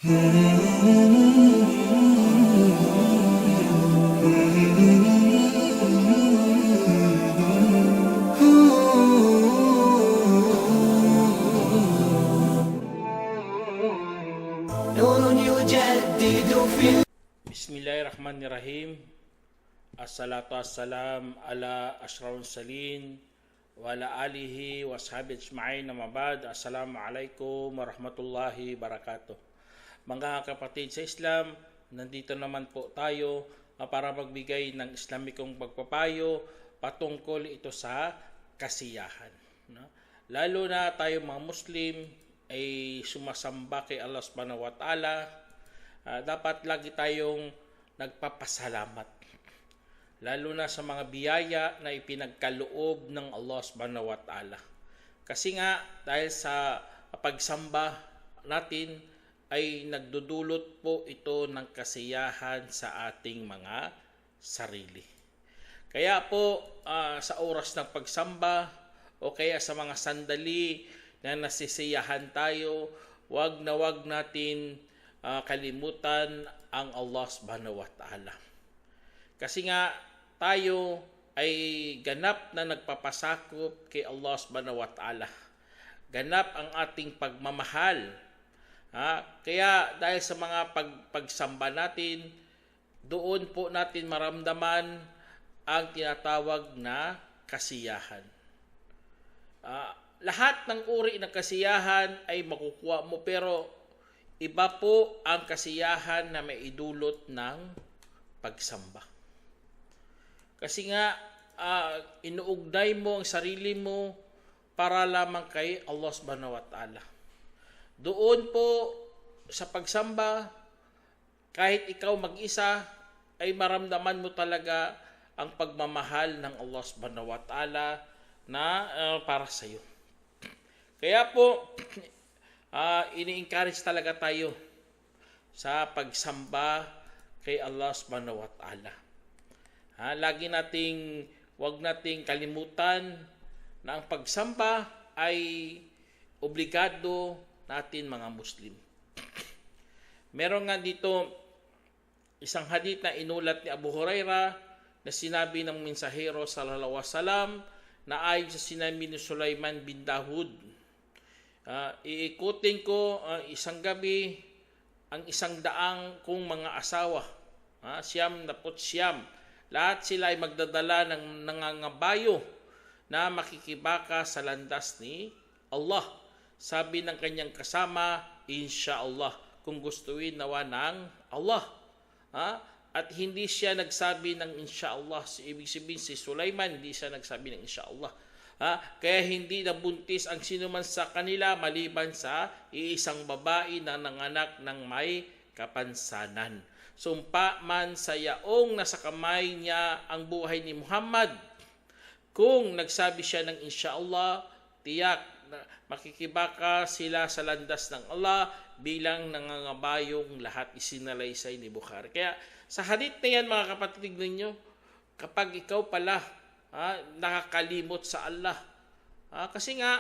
Bismillahirrahmanirrahim. Assalatu wassalam ala ashrafil salin wa ala alihi wa sahbihi ajma'in, amma ba'd. Assalamualaikum warahmatullahi wabarakatuh. Mga kapatid sa Islam, nandito naman po tayo para magbigay ng Islamikong pagpapayo patungkol ito sa kasiyahan. Lalo na tayo mga Muslim ay sumasamba kay Allah subhanahu wa ta'ala. Dapat lagi tayong nagpapasalamat, lalo na sa mga biyaya na ipinagkaloob ng Allah subhanahu wa ta'ala. Kasi nga, dahil sa pagsamba natin ay nagdudulot po ito ng kasiyahan sa ating mga sarili. Kaya po, sa oras ng pagsamba o kaya sa mga sandali na nasisiyahan tayo, wag natin kalimutan ang Allah subhanahu wa ta'ala. Kasi nga tayo ay ganap na nagpapasakop kay Allah subhanahu wa ta'ala. Ganap ang ating pagmamahal. Kaya dahil sa mga pagsamba natin, doon po natin maramdaman ang tinatawag na kasiyahan. Lahat ng uri ng kasiyahan ay makukuha mo, pero iba po ang kasiyahan na may idulot ng pagsamba. Kasi nga, inuugnay mo ang sarili mo para lamang kay Allah subhanahu wa ta'ala. Doon po sa pagsamba, kahit ikaw mag-isa, ay maramdaman mo talaga ang pagmamahal ng Allah subhanahu wa ta'ala na para sa iyo. Kaya po, ini-encourage talaga tayo sa pagsamba kay Allah subhanahu wa ta'ala. Wag nating kalimutan na ang pagsamba ay obligado natin mga Muslim. Meron nga dito isang hadith na inulat ni Abu Hurairah na sinabi ng mensahero sallallahu alaihi wasallam na ayon sa sinabi ni Sulaiman bin Dawud, iikutin ko isang gabi ang 100 kong mga asawa, siyam na siyam. Lahat sila ay magdadala ng nangangabayo na makikibaka sa landas ni Allah. Sabi ng kanyang kasama, insyaAllah, kung gustuin nawa ng Allah. At hindi siya nagsabi ng insyaAllah. Ibig sabihin si Sulaiman, hindi siya nagsabi ng insyaAllah. Kaya hindi nabuntis ang sinuman sa kanila maliban sa iisang babae na nanganak ng may kapansanan. Sumpa man sa yaong nasa kamay niya ang buhay ni Muhammad. Kung nagsabi siya ng insyaAllah, tiyak na makikibaka sila sa landas ng Allah bilang nangangabayong lahat. Isinalaysay ni Bukhari. Kaya sa hadith na yan mga kapatid ninyo, kapag ikaw pala nakakalimot sa Allah. Kasi nga,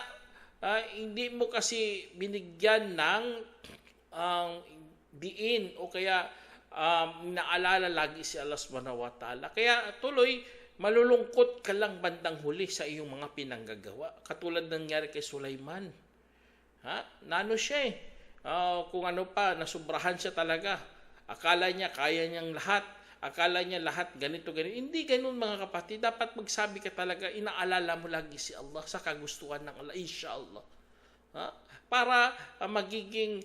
hindi mo kasi binigyan ng diin o kaya naalala lagi si Allah subhanahu wa ta'ala. Kaya tuloy, malulungkot ka lang bandang huli sa iyong mga pinanggagawa. Katulad nangyari kay Sulaiman. Nano siya kung ano pa, nasubrahan siya talaga. Akala niya kaya niyang lahat. Akala niya lahat ganito. Hindi ganun mga kapatid. Dapat magsabi ka talaga, inaalala mo lagi si Allah sa kagustuhan ng Allah, insyaAllah. Para magiging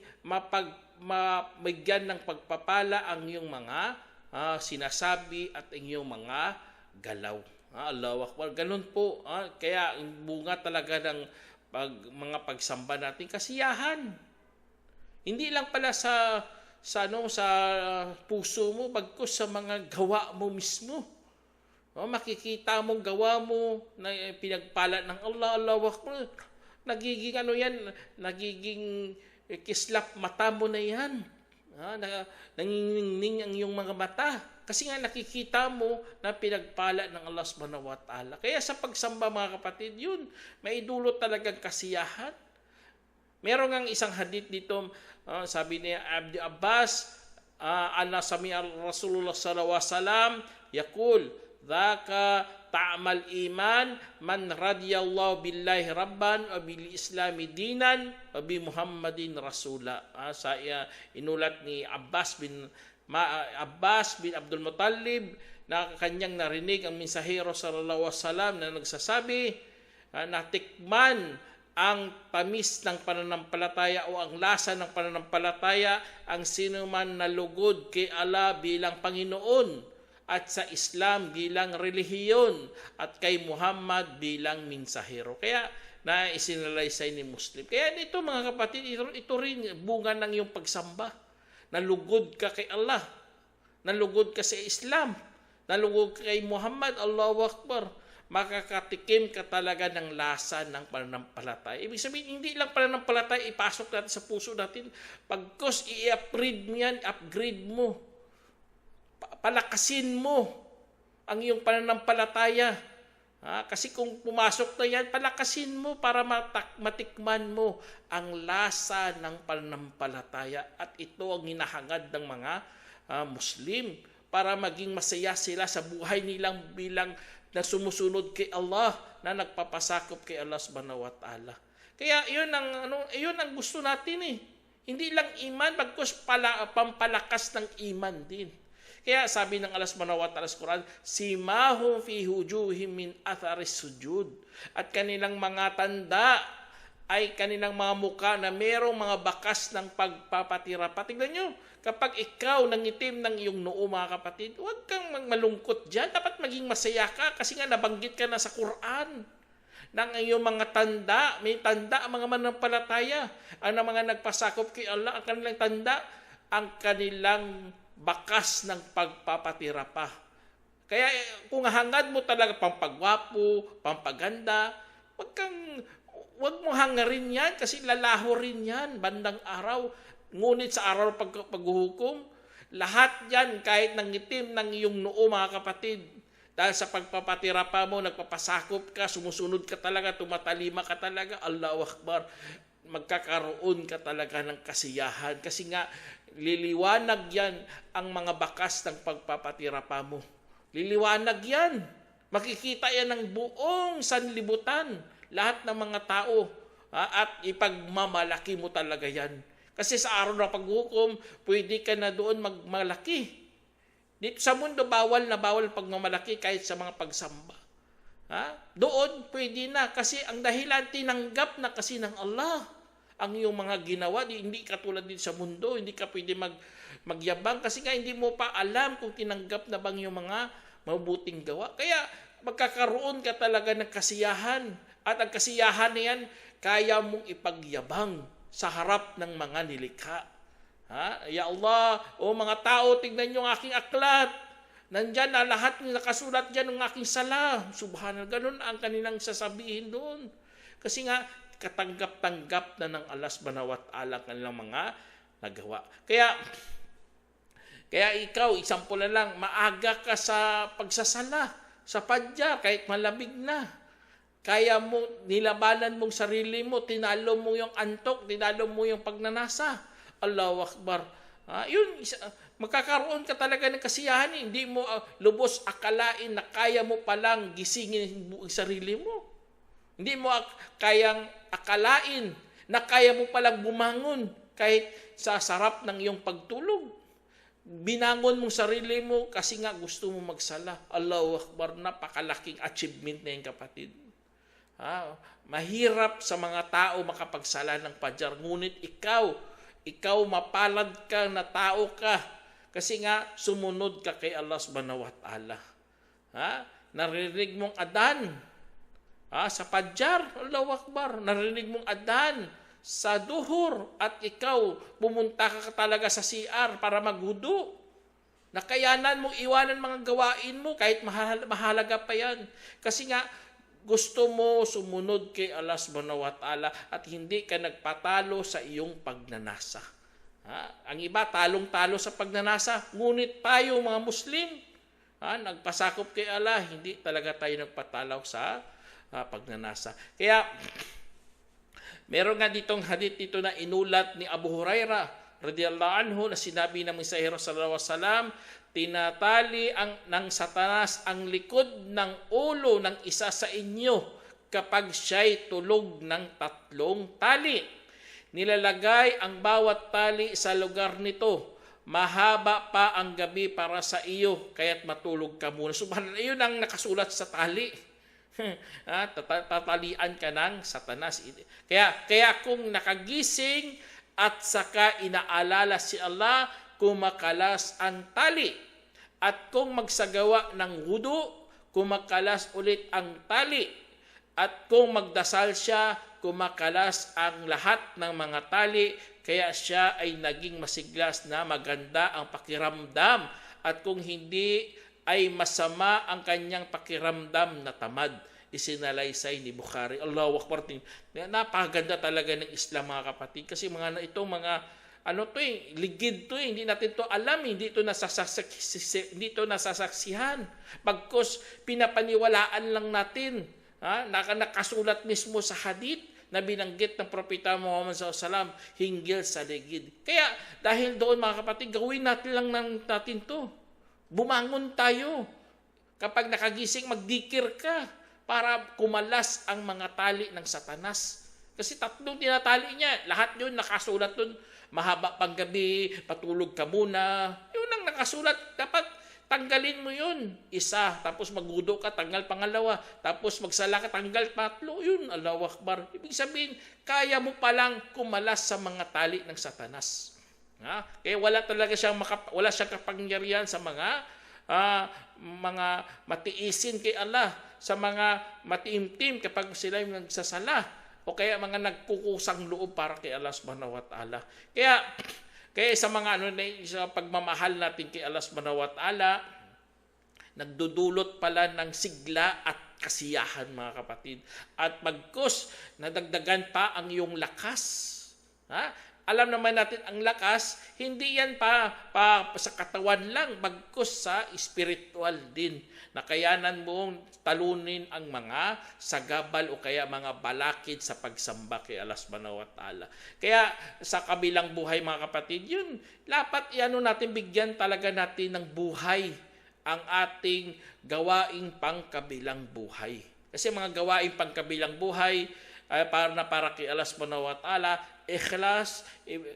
mabigyan ng pagpapala ang iyong mga sinasabi at iyong mga galaw. Allahu Akbar. Ganun po. Kaya bunga talaga ng mga pagsamba natin, kasiyahan. Hindi lang pala sa puso mo, bagkus sa mga gawa mo mismo. Makikita mong gawa mo na pinagpala ng Allah, Allahu Akbar. Nagiging kislap mata mo na yan. Nangingning ang iyong mga mata. Kasi nga nakikita mo na pinagpala ng Allah subhanahu wa ta'ala. Kaya sa pagsamba mga kapatid, yun, may dulot talagang kasiyahan. Meron ngang isang hadith dito, sabi ni Abdi Abbas, ana sami Rasulullah sallallahu alaihi wasallam yaqul dzaka ta'mal iman man radiyallahu billahi rabban wa bil islami dinan wa bi Muhammadin rasula. Sa inulat ni Abbas bin Abdul Muttalib na kanyang narinig ang mensahero sallallahu alaihi wasallam na nagsasabi, natikman ang tamis ng pananampalataya o ang lasa ng pananampalataya ang sino man nalugod kay Allah bilang Panginoon at sa Islam bilang relihiyon at kay Muhammad bilang mensahero. Kaya na isinalaysay ni Muslim. Kaya dito mga kapatid, ito rin bunga ng iyong pagsamba. Nalugod ka kay Allah, nalugod ka sa Islam, nalugod ka kay Muhammad, Allahu Akbar. Makakatikim ka talaga ng lasa ng pananampalataya. Ibig sabihin, hindi lang pananampalataya ipasok natin sa puso natin. Pagkos upgrade mo, palakasin mo ang iyong pananampalataya. Kasi kung pumasok na yan, palakasin mo para matikman mo ang lasa ng pananampalataya. At ito ang hinahangad ng mga Muslim para maging masaya sila sa buhay nilang bilang na sumusunod kay Allah, na nagpapasakop kay Allah subhanahu wa ta'ala. Kaya yun ang gusto natin eh. Hindi lang iman, bagkus pampalakas ng iman din. Kaya sabi ng Allah subhanahu wa ta'ala sa Quran, simahum fi wujuhihim min atharis sujud. At kanilang mga tanda ay kanilang mga muka na merong mga bakas ng pagpapatira. Tingnan nyo, kapag ikaw nangitim ng iyong noo mga kapatid, huwag kang malungkot dyan. Dapat maging masaya ka kasi nga nabanggit ka na sa Quran ng iyong mga tanda. May tanda ang mga manampalataya. Ang mga nagpasakop kay Allah, ang kanilang tanda, ang kanilang bakas ng pagpapatira pa. Kaya kung hangad mo talaga pampagwapo, pampaganda, wag mo hangarin yan kasi lalaho rin yan bandang araw. Ngunit sa araw paghuhukom, lahat yan kahit nangitim ng iyong noo mga kapatid, dahil sa pagpapatira pa mo, nagpapasakop ka, sumusunod ka talaga, tumatalima ka talaga, Allahu Akbar, magkakaroon ka talaga ng kasiyahan. Kasi nga, liliwanag yan ang mga bakas ng pagpapatira pa mo. Liliwanag yan. Makikita yan ng buong sanlibutan, lahat ng mga tao, at ipagmamalaki mo talaga yan. Kasi sa araw ng paghukom, pwede ka na doon magmalaki. Dito sa mundo, bawal na bawal pagmamalaki kahit sa mga pagsamba. Doon, pwede na. Kasi ang dahilan, tinanggap na kasi ng Allah ang iyong mga ginawa. Hindi katulad din sa mundo, hindi ka pwede magyabang kasi nga hindi mo pa alam kung tinanggap na bang yung mga mabuting gawa. Kaya magkakaroon ka talaga ng kasiyahan. At ang kasiyahan na yan, kaya mong ipagyabang sa harap ng mga nilikha. Ya Allah, mga tao, tignan nyo ang aking aklat. Nandyan na lahat ng nakasulat dyan ng aking sala. Subhanallah, ganun ang kanilang sasabihin doon. Kasi nga, katanggap-tanggap na ng Allah subhanahu wa ta'ala kanilang mga nagawa. Kaya ikaw, example na lang, maaga ka sa pagsasala, sa padya, kahit malamig na. Kaya mo, nilabanan mong sarili mo, tinalo mo yung antok, tinalo mo yung pagnanasa. Allahu Akbar. Magkakaroon ka talaga ng kasiyahan. Hindi mo lubos akalain na kaya mo palang gisingin ang sarili mo. Hindi mo kayang akalain na kaya mo palang bumangon kahit sa sarap ng iyong pagtulog. Binangon mong sarili mo kasi nga gusto mo magsala. Allahu Akbar, napakalaking achievement na yung kapatid. Mahirap sa mga tao makapagsala ng pajar, ngunit ikaw mapalad ka na tao ka kasi nga sumunod ka kay Allah subhanahu wa ta'ala. Narinig mong adan sa pajar, Allahu Akbar, narinig mong adan sa duhur at ikaw pumunta ka talaga sa CR para maghudu. Nakayanan mong iwanan mga gawain mo kahit mahalaga pa yan kasi nga gusto mo sumunod kay Allah subhanahu wa ta'ala at hindi ka nagpatalo sa iyong pagnanasa. Ang iba, talong-talo sa pagnanasa. Ngunit tayo, mga Muslim, nagpasakop kay Allah, hindi talaga tayo nagpatalaw sa pagnanasa. Meron nga ditong hadith dito na inulat ni Abu Hurairah radhiyallahu anhu na sinabi ng Mensahero sallallahu alaihi wasallam, tinatali ng Satanas ang likod ng ulo ng isa sa inyo kapag siya'y tulog ng 3 tali. Nilalagay ang bawat tali sa lugar nito. Mahaba pa ang gabi para sa iyo, kaya't matulog ka muna. Subhanallah, yun ang nakasulat sa tali. Tatalian ka ng Satanas. Kaya kung nakagising at saka inaalala si Allah, kumakalas ang tali. At kung magsagawa ng wudu, kumakalas ulit ang tali. At kung magdasal siya, kumakalas ang lahat ng mga tali. Kaya siya ay naging masiglas na maganda ang pakiramdam. At kung hindi, ay masama ang kanyang pakiramdam na tamad. Isinalaysay ni Bukhari. Allahu Akbar. Napakaganda talaga ng Islam, mga kapatid. Kasi itong mga ligid to, hindi natin to alam, hindi to nasasaksihan. Pagkos pinapaniwalaan lang natin, nakasulat mismo sa hadith na binanggit ng Propeta Muhammad SAW hinggil sa ligid. Kaya dahil doon, mga kapatid, gawin natin lang natin to. Bumangon tayo. Kapag nakagising, magdikir ka para kumalas ang mga tali ng Satanas. Kasi 3 tinatali niya. Lahat yun nakasulat doon. Mahaba pang gabi, patulog ka muna. Yun ang nakasulat. Dapat tanggalin mo yun. 1, tapos magwudu ka, tanggal pangalawa. Tapos magsala ka, tanggal 3. Yun, Allahu Akbar. Ibig sabihin, kaya mo palang kumalas sa mga tali ng Satanas. Kaya wala siyang kapangyarihan sa mga matiisin kay Allah, sa mga matiimtim kapag sila yung nagsasala, o kaya mga nagkukusang loob para kay Allah subhanahu wa ta'ala. Kaya sa mga sa pagmamahal natin kay Allah subhanahu wa ta'ala, nagdudulot pala ng sigla at kasiyahan, mga kapatid. At bagkus, nadagdagan pa ang iyong lakas. Alam naman natin ang lakas, hindi yan pa sa katawan lang, bagkus sa spiritual din. Nakayanan mong talunin ang mga sagabal o kaya mga balakid sa pagsamba kay Allah subhanahu wa ta'ala. Kaya sa kabilang buhay, mga kapatid, yun, dapat natin, bigyan talaga natin ng buhay ang ating gawaing pangkabilang buhay. Kasi mga gawaing pangkabilang buhay, para kay Allah subhanahu wa ta'ala, ikhlas,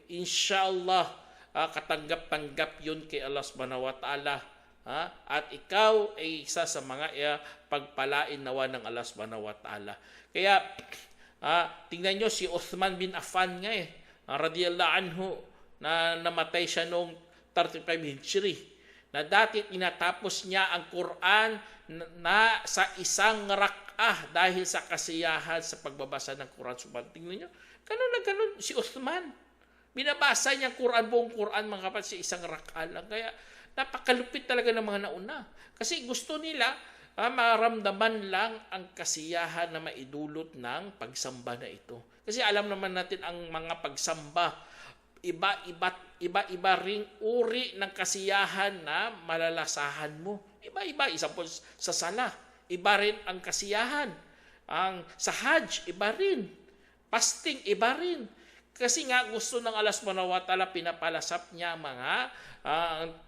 inshallah, katanggap-tanggap yun kay Allah subhanahu wa ta'ala. At ikaw ay isa sa mga pagpalain nawa ng Allah subhanahu wa ta'ala. Kaya, tingnan nyo si Uthman bin Affan nga radiyallahu anhu, na namatay siya noong 35 Hijri. Na dati tinatapos niya ang Quran na sa isang rak'ah dahil sa kasiyahan sa pagbabasa ng Quran. Tingnan nyo, ganun na ganun si Uthman. Binabasa niya buong Quran, mga kapatid, sa isang rak'ah lang. Kaya napakalupit talaga ng mga nauna. Kasi gusto nila maramdaman lang ang kasiyahan na maidulot ng pagsamba na ito. Kasi alam naman natin ang mga pagsamba, iba-iba ring uri ng kasiyahan na malalasahan mo. Iba-iba, isa po sa sala, iba rin ang kasiyahan. Sa Hajj, iba rin. Fasting, iba rin. Kasi nga gusto ng Allah subhanahu wa ta'ala, pinapalasap niya mga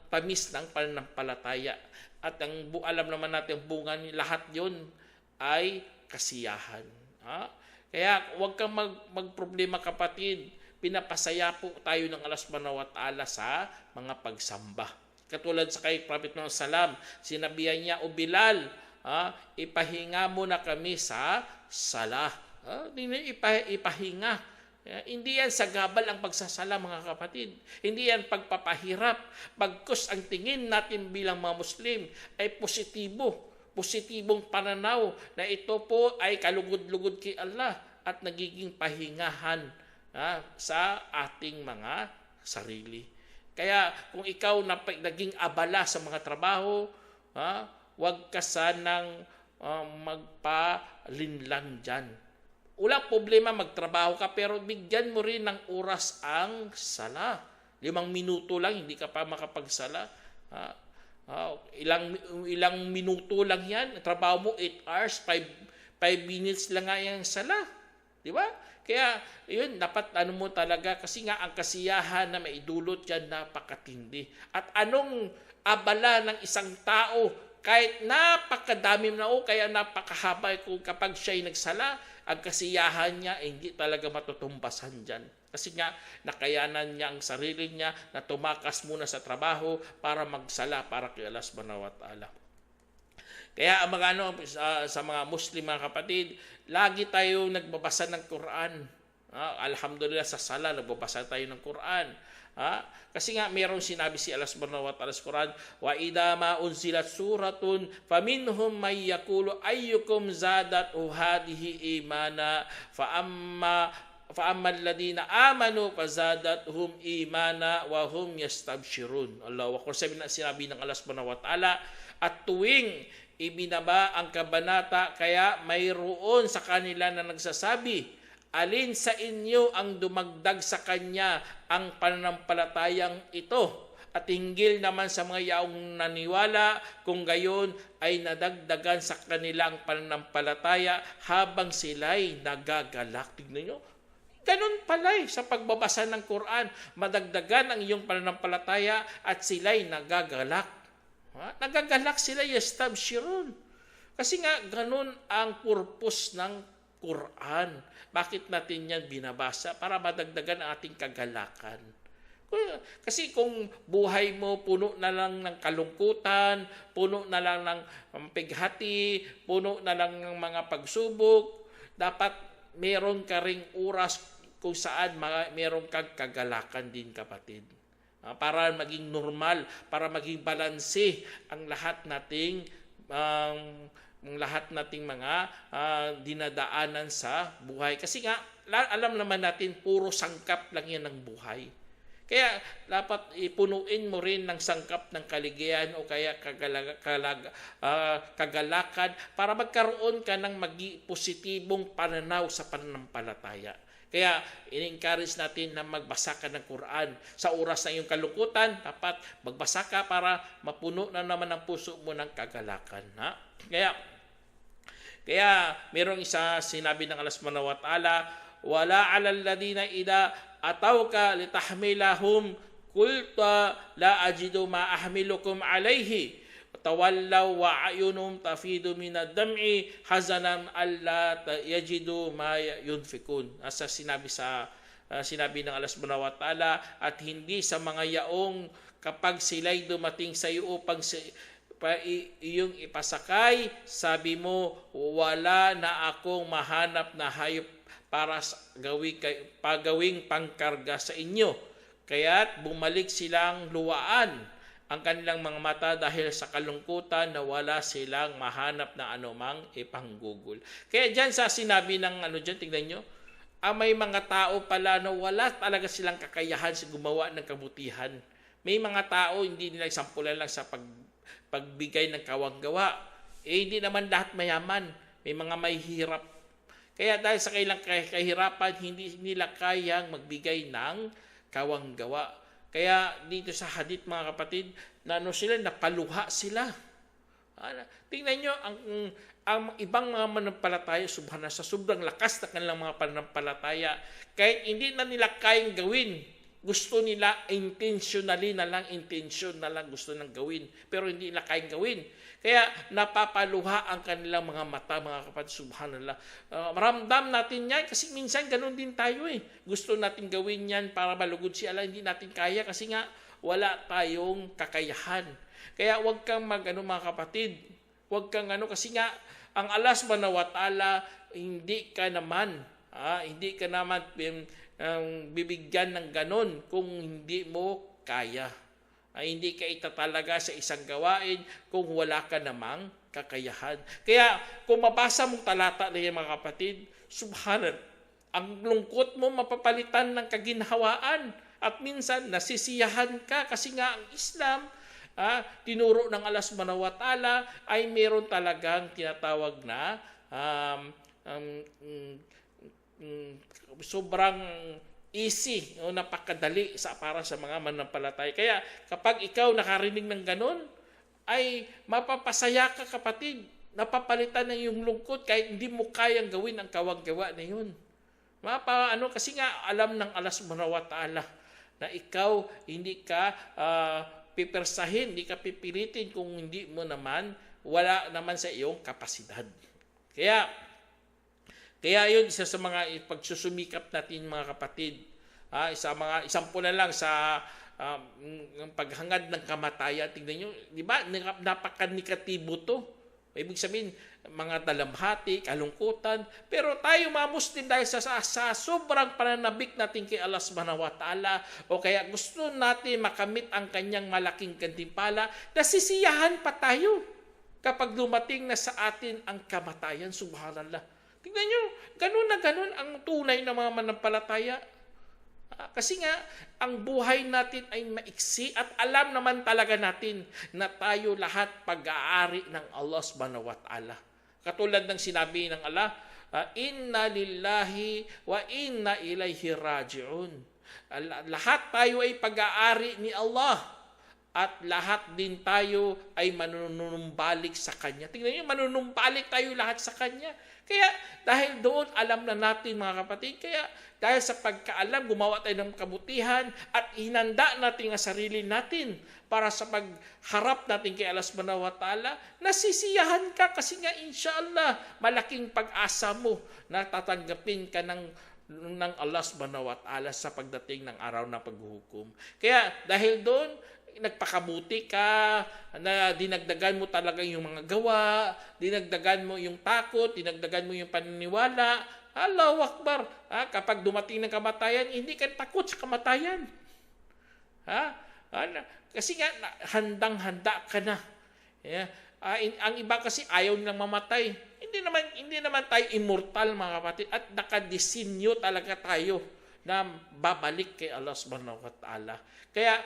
tamis ng pananampalataya. At alam naman natin, bunga ni lahat yun ay kasiyahan. Kaya huwag kang magproblema, kapatid. Pinapasaya po tayo ng Allah subhanahu wa ta'ala sa mga pagsamba. Katulad sa kay Prophet Muhammad sallam, sinabihan niya, O Bilal, ipahinga mo na kami sa salah. Ipahinga. Hindi yan sagabal ang pagsasala, mga kapatid. Hindi yan pagpapahirap. Bagkus ang tingin natin bilang mga Muslim ay positibong pananaw na ito po ay kalugod-lugod kay Allah at nagiging pahingahan sa ating mga sarili. Kaya kung ikaw naging abala sa mga trabaho, huwag ka sanang magpalinlang dyan. Walang problema, magtrabaho ka, pero bigyan mo rin ng oras ang sala. 5 minuto lang, hindi ka pa makapagsala. Ilang minuto lang yan. Trabaho mo 8 hours, 5 minutes lang nga yung sala. Di ba? Kaya, yun, dapat ano mo talaga, kasi nga ang kasiyahan na maidulot yan, napakatindi. At anong abala ng isang tao, kahit napakadami na kaya napakahaba kung kapag siya'y nagsala, ang kasiyahan niya, hindi talaga matutumbasan dyan. Kasi nga, nakayanan niya ang sarili niya na tumakas muna sa trabaho para magsala para kay Allah subhanahu wa ta'ala. Kaya ang mga sa mga Muslim mga kapatid, lagi tayo nagbabasa ng Quran. Alhamdulillah sa sala nagbabasa tayo ng Quran. Kasi nga mayroong sinabi si Allah subhanahu wa ta'ala sa Quran, wa idha ma unzilat suratun faminhum may yaqulu ayyukum zadat hadhihi imana fa amma alladhina amanu fazadathum imana wa hum yastabshirun. Allahu akbar. Sinabi ng Allah subhanahu wa ta'ala, at tuwing ibinaba ang kabanata, kaya mayroon sa kanila na nagsasabi, alin sa inyo ang dumagdag sa kanya ang pananampalatayang ito? At hinggil naman sa mga yaong naniwala, kung gayon ay nadagdagan sa kanila ang pananampalataya habang sila'y nagagalak. Tignan nyo, ganun pala sa pagbabasa ng Quran, madagdagan ang iyong pananampalataya at sila'y nagagalak. Nagagalak sila, yastabshirun. Kasi nga, ganun ang purpose ng Quran. Bakit natin yan binabasa? Para madagdagan ang ating kagalakan. Kasi kung buhay mo puno na lang ng kalungkutan, puno na lang ng pighati, puno na lang ng mga pagsubok, dapat meron ka ring oras kung saan meron kang kagalakan din, kapatid. Para maging normal, para maging balanse ang lahat nating mga dinadaanan sa buhay. Kasi nga, alam naman natin, puro sangkap lang yan ng buhay. Kaya dapat ipunuin mo rin ng sangkap ng kaligayahan o kaya kagalakan para magkaroon ka ng positibong pananaw sa pananampalataya. Kaya in-encourage natin na magbasa ka ng Quran. Sa oras na iyong kalungkutan, dapat magbasa ka para mapuno na naman ang puso mo ng kagalakan. Kaya mayroong isa sinabi ng Allah subhanahu wa ta'ala, wala 'alal ladina idza atawka litahmilahum qulta la ajidu ma ahmilukum alayhi tawallaw wa ayunum tafidu minad dam'i hazanan alla yajidu ma yunfikun. Asa sinabi ng Allah subhanahu wa ta'ala, at hindi sa mga yaong kapag sila'y dumating sa iyo upang iyong ipasakay, sabi mo, wala na akong mahanap na hayop para gawing pangkarga sa inyo. Kaya't bumalik silang luwaan ang kanilang mga mata dahil sa kalungkutan na wala silang mahanap na anumang ipanggugol. Kaya dyan sa sinabi ng tignan nyo, may mga tao pala na wala talaga silang kakayahan sa gumawa ng kabutihan. May mga tao hindi nila sampulan lang sa pagbigay ng kawanggawa. Hindi naman lahat mayaman. May mga may hirap. Kaya dahil sa kailang kahirapan, hindi nila kayang magbigay ng kawanggawa. Kaya dito sa hadith mga kapatid, napaluha sila. Tingnan nyo, ang ibang mga mananampalataya, subhanallah, sa sobrang lakas na kanilang mga pananampalataya, kahit hindi na nila kayang gawin, gusto nila intention na lang gusto nang gawin, pero hindi nila kayang gawin. Kaya napapaluha ang kanilang mga mata, mga kapatid, subhanallah. Maramdam natin yan kasi minsan ganun din tayo Gusto natin gawin yan para malugod si Allah, hindi natin kaya kasi nga wala tayong kakayahan. Kaya wag kang mga kapatid, wag kang kasi nga ang Allah subhanahu wa ta'ala hindi ka naman bibigyan ng ganun kung hindi mo kaya. Hindi ka itatalaga sa isang gawain kung wala ka namang kakayahan. Kaya kung mabasa mong talata na yan mga kapatid, subhanallah, ang lungkot mo mapapalitan ng kaginhawaan at minsan nasisiyahan ka kasi nga ang Islam, tinuro ng Allah subhanahu wa ta'ala ay meron talagang tinatawag na sobrang easy o napakadali para sa mga mananampalataya. Kaya kapag ikaw nakarinig ng ganun, ay mapapasaya ka kapatid. Napapalitan ng iyong lungkot kahit hindi mo kayang gawin ang kawanggawa na yun. Kasi nga alam ng Allah subhanahu wa ta'ala na ikaw hindi ka pipersahin, hindi ka pipilitin kung hindi mo naman, wala naman sa iyong kapasidad. Kaya yun, isa sa mga pagsusumikap natin mga kapatid, isang puna lang sa paghangad ng kamatayan. Tingnan nyo, di ba, napaka-negatibo to. Ibig sabihin, mga dalamhati, kalungkutan. Pero tayo mga Muslim dahil sa sobrang pananabik natin kay Allah subhanahu wa ta'ala, o kaya gusto natin makamit ang kanyang malaking gantimpala, nasisiyahan pa tayo kapag dumating na sa atin ang kamatayan. Subhanallah. Tingnan nyo, ganun na ganun ang tunay na mga manampalataya. Kasi nga, ang buhay natin ay maiksi at alam naman talaga natin na tayo lahat pag-aari ng Allah subhanahu wa ta'ala. Katulad ng sinabi ng Allah, inna lillahi wa inna ilayhi raji'un. Lahat tayo ay pag-aari ni Allah at lahat din tayo ay manunumbalik sa Kanya. Tingnan niyo, manunumbalik tayo lahat sa Kanya. Kaya dahil doon alam na natin mga kapatid, kaya dahil sa pagkaalam, gumawa tayo ng kabutihan at hinanda natin ang sarili natin para sa pagharap natin kay Allah subhanahu wa ta'ala, nasisiyahan ka kasi nga inshallah malaking pag-asa mo na tatanggapin ka ng Allah subhanahu wa ta'ala sa pagdating ng araw ng paghuhukom. Kaya dahil doon, nagpakabuti ka, na dinagdagan mo talaga yung mga gawa, dinagdagan mo yung takot, dinagdagan mo yung paniniwala. Allahu Akbar. Kapag dumating ng kamatayan, hindi ka takot sa kamatayan. Kasi nga, handang-handa ka na. Ang iba kasi ayaw nilang mamatay. Hindi naman tayo immortal mga kapatid, at nakadesinyo talaga tayo na babalik kay Allah subhanahu wa ta'ala. Kaya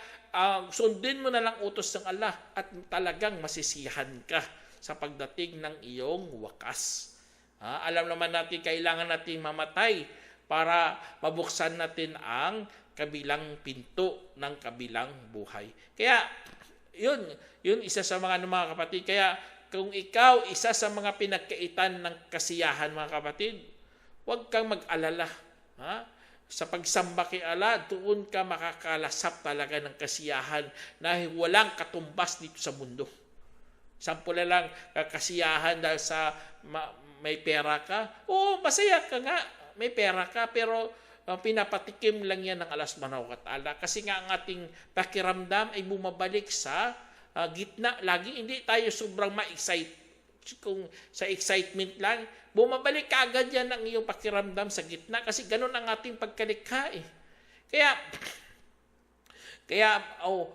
sundin mo na lang utos ng Allah at talagang masisiyahan ka sa pagdating ng iyong wakas. Alam naman natin kailangan natin mamatay para mabuksan natin ang kabilang pinto ng kabilang buhay. Kaya yun isa sa mga kapatid. Kaya kung ikaw isa sa mga pinagkaitan ng kasiyahan mga kapatid, huwag kang mag-alala. Sa pagsamba kay Allah, doon ka makakalasap talaga ng kasiyahan na walang katumbas dito sa mundo. Sample na lang, kasiyahan dahil sa may pera ka. Oo, masaya ka nga, may pera ka, pero pinapatikim lang yan ng Allah subhanahu wa ta'ala. Kasi nga ang ating pakiramdam ay bumabalik sa gitna. Lagi hindi tayo sobrang ma-excite. Kung sa excitement lang, bumabalik ka agad yan ang iyong pakiramdam sa gitna kasi ganun ang ating pagkalikha eh. Kaya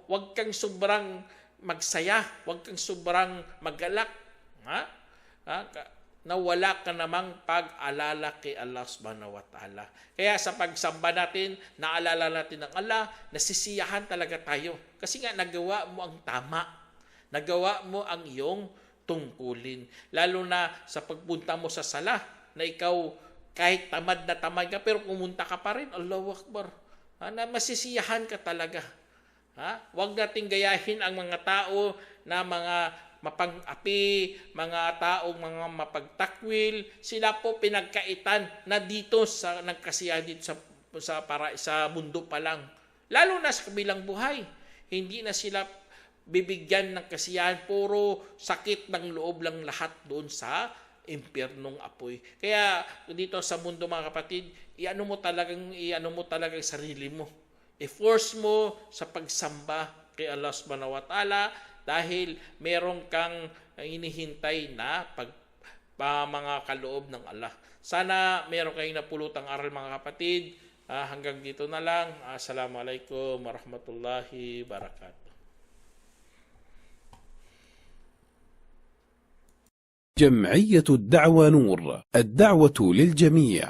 wag kang sobrang magsaya, wag kang sobrang magalak. Na wala ka namang pag-alala kay Allah subhanahu wa ta'ala. Kaya sa pagsamba natin, naalala natin ng Allah, nasisiyahan talaga tayo. Kasi nga nagawa mo ang tama. Nagawa mo ang iyong tungkulin. Lalo na sa pagpunta mo sa sala, na ikaw kahit tamad na tamad ka, pero pumunta ka pa rin, Allahu Akbar. Na masisiyahan ka talaga. Huwag nating gayahin ang mga tao na mga mapang-api, mga taong mga mapagtakwil. Sila po pinagkaitan na dito sa nagkasiyahan dito sa mundo pa lang. Lalo na sa kabilang buhay. Hindi na sila bibigyan ng kasiyahan, puro sakit ng loob lang lahat doon sa impyernong apoy. Kaya dito sa mundo mga kapatid, iano mo talagang sarili mo. I-force mo sa pagsamba kay Allah subhanahu wa ta'ala dahil meron kang hinihintay na mga kaloob ng Allah. Sana meron kayong napulutang aral mga kapatid. Hanggang dito na lang. Assalamualaikum warahmatullahi wabarakatuh. جمعية الدعوة نور، الدعوة للجميع.